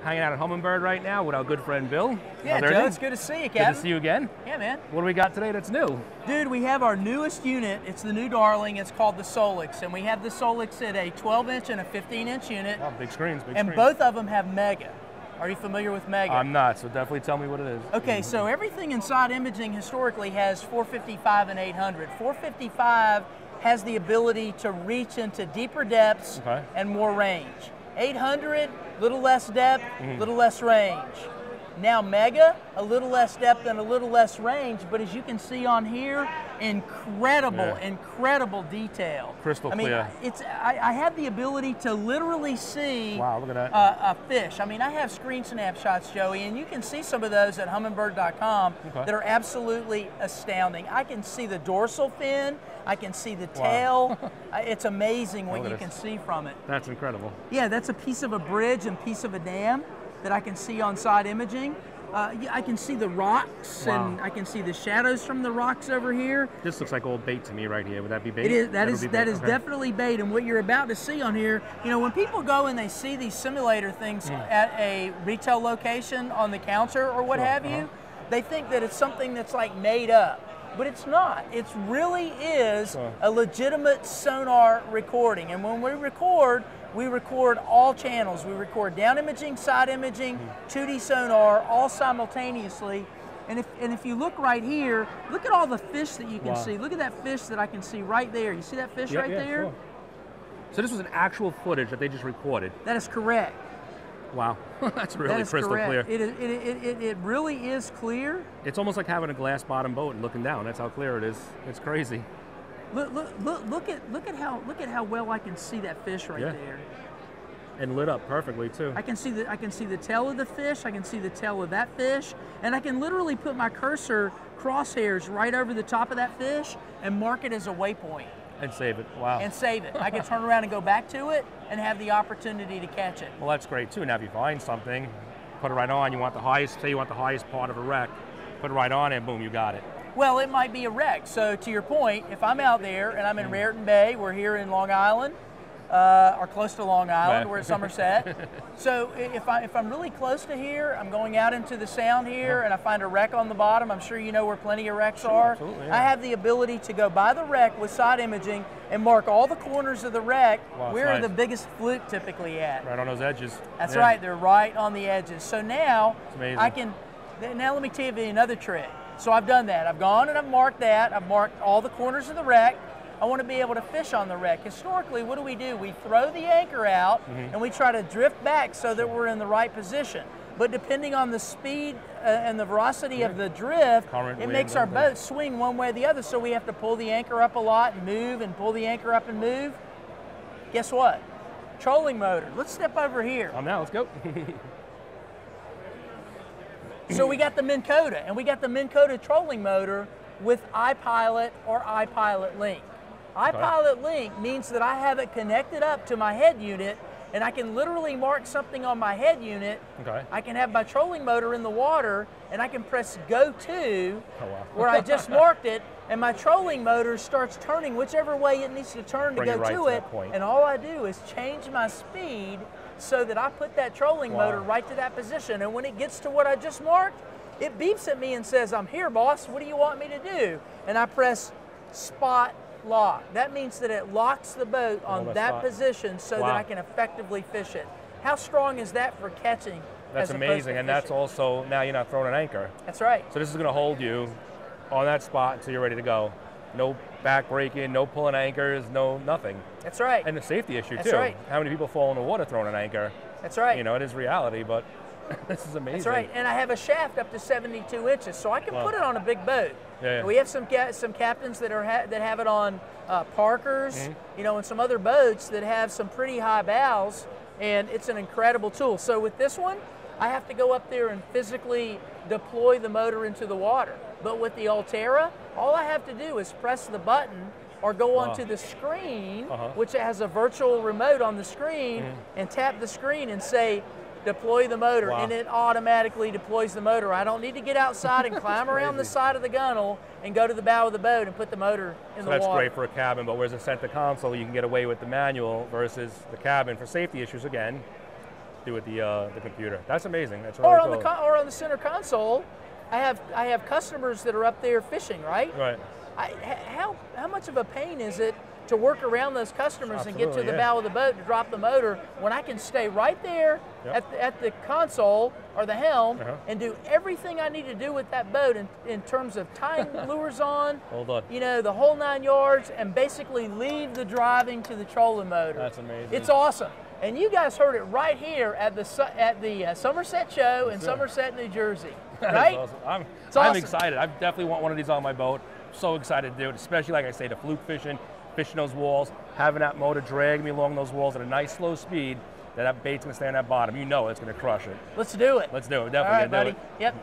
hanging out at Humminbird right now with our good friend Bill. Yeah, Joe, it's good to see you, Captain. Good to see you again. Yeah, man. What do we got today that's new? Dude, we have our newest unit. It's the new darling. It's called the Solix, and we have the Solix at a 12-inch and a 15-inch unit. Oh, big screens, big and screens. Both of them have Mega. Are you familiar with Mega? I'm not, so definitely tell me what it is. Okay, so everything inside imaging historically has 455 and 800. 455 has the ability to reach into deeper depths and more range. 800, little less depth, little less range. Now Mega, a little less depth and a little less range, but as you can see on here, incredible detail. Crystal clear. I have the ability to literally see look at that. A fish. I mean, I have screen snapshots, Joey, and you can see some of those at humminbird.com that are absolutely astounding. I can see the dorsal fin, I can see the tail. It's amazing what you can see from it. That's incredible. Yeah, that's a piece of a bridge and piece of a dam that I can see on side imaging. I can see the rocks and I can see the shadows from the rocks over here. This looks like old bait to me right here. Would that be bait? It is. That is definitely bait. And what you're about to see on here, you know, when people go and they see these simulator things at a retail location on the counter or what have you, they think that it's something that's like made up. But it's not. It really is a legitimate sonar recording. And when we record all channels. We record down imaging, side imaging, 2D sonar, all simultaneously. And if you look right here, look at all the fish that you can see. Look at that fish that I can see right there. You see that fish right there? Sure. So this was an actual footage that they just recorded? That is correct. Wow, that's really crystal clear. It really is clear. It's almost like having a glass bottom boat and looking down. That's how clear it is. It's crazy. Look at how well I can see that fish right there. And lit up perfectly too. I can see the tail of the fish, I can see the tail of that fish, and I can literally put my cursor crosshairs right over the top of that fish and mark it as a waypoint. And save it. Wow. And save it. I can turn around and go back to it and have the opportunity to catch it. Well, that's great too. Now if you find something, put it right on, you want the highest, say you want the highest part of a wreck, put it right on and boom, you got it. Well, it might be a wreck. So to your point, if I'm out there and I'm in Raritan Bay, we're here in Long Island, or close to Long Island, we're at Somerset. So if I'm really close to here, I'm going out into the sound here and I find a wreck on the bottom, I'm sure you know where plenty of wrecks are. Absolutely, I have the ability to go by the wreck with side imaging and mark all the corners of the wreck. Where are the biggest fluke typically at? Right on those edges. That's right, they're right on the edges. So now I can, now let me tell you another trick. So I've done that. I've gone and I've marked that. I've marked all the corners of the wreck. I want to be able to fish on the wreck. Historically, what do? We throw the anchor out and we try to drift back so that we're in the right position. But depending on the speed and the velocity of the drift, it makes our boat swing one way or the other. So we have to pull the anchor up a lot and move and pull the anchor up and move. Guess what? Trolling motor. Let's step over here. Now, let's go. So we got the Minn Kota, and we got the Minn Kota trolling motor with iPilot or iPilot Link. iPilot Link means that I have it connected up to my head unit, and I can literally mark something on my head unit. I can have my trolling motor in the water, and I can press Go To, where I just marked it, and my trolling motor starts turning whichever way it needs to turn to go to it, and all I do is change my speed so that I put that trolling motor right to that position. And when it gets to what I just marked, it beeps at me and says, "I'm here, boss. What do you want me to do?" And I press Spot Lock. That means that it locks the boat on that position so that I can effectively fish it. How strong is that for catching? That's amazing, and that's also, now you're not throwing an anchor. That's right. So this is going to hold you on that spot until you're ready to go. No back breaking, no pulling anchors, no nothing. That's right. And the safety issue too. That's right. How many people fall in the water throwing an anchor? That's right. You know, it is reality, but this is amazing. That's right. And I have a shaft up to 72 inches, so I can put it on a big boat. We have some captains that have it on Parkers, you know, and some other boats that have some pretty high bows, and it's an incredible tool. So with this one, I have to go up there and physically deploy the motor into the water. But with the Altera, all I have to do is press the button or go onto the screen, which has a virtual remote on the screen, and tap the screen and say, deploy the motor, and it automatically deploys the motor. I don't need to get outside and climb around the side of the gunnel and go to the bow of the boat and put the motor in the water. That's great for a cabin, but where's a center console, you can get away with the manual versus the cabin for safety issues again. do with the computer. That's amazing. That's really cool. Or on the center console, I have customers that are up there fishing, right? Right. How much of a pain is it to work around those customers and get to the yeah. bow of the boat to drop the motor when I can stay right there at the console or the helm and do everything I need to do with that boat in terms of tying lures on, you know, the whole 9 yards, and basically leave the driving to the trolling motor. That's amazing. It's awesome. And you guys heard it right here at the Somerset show in Somerset, New Jersey, right? Awesome. I'm excited. I definitely want one of these on my boat. So excited to do it, especially like I say, the fluke fishing those walls, having that motor drag me along those walls at a nice slow speed, that bait's gonna stay on that bottom. You know it's gonna crush it. Let's do it. Let's do it. Definitely All right, gonna do buddy. it. Yep.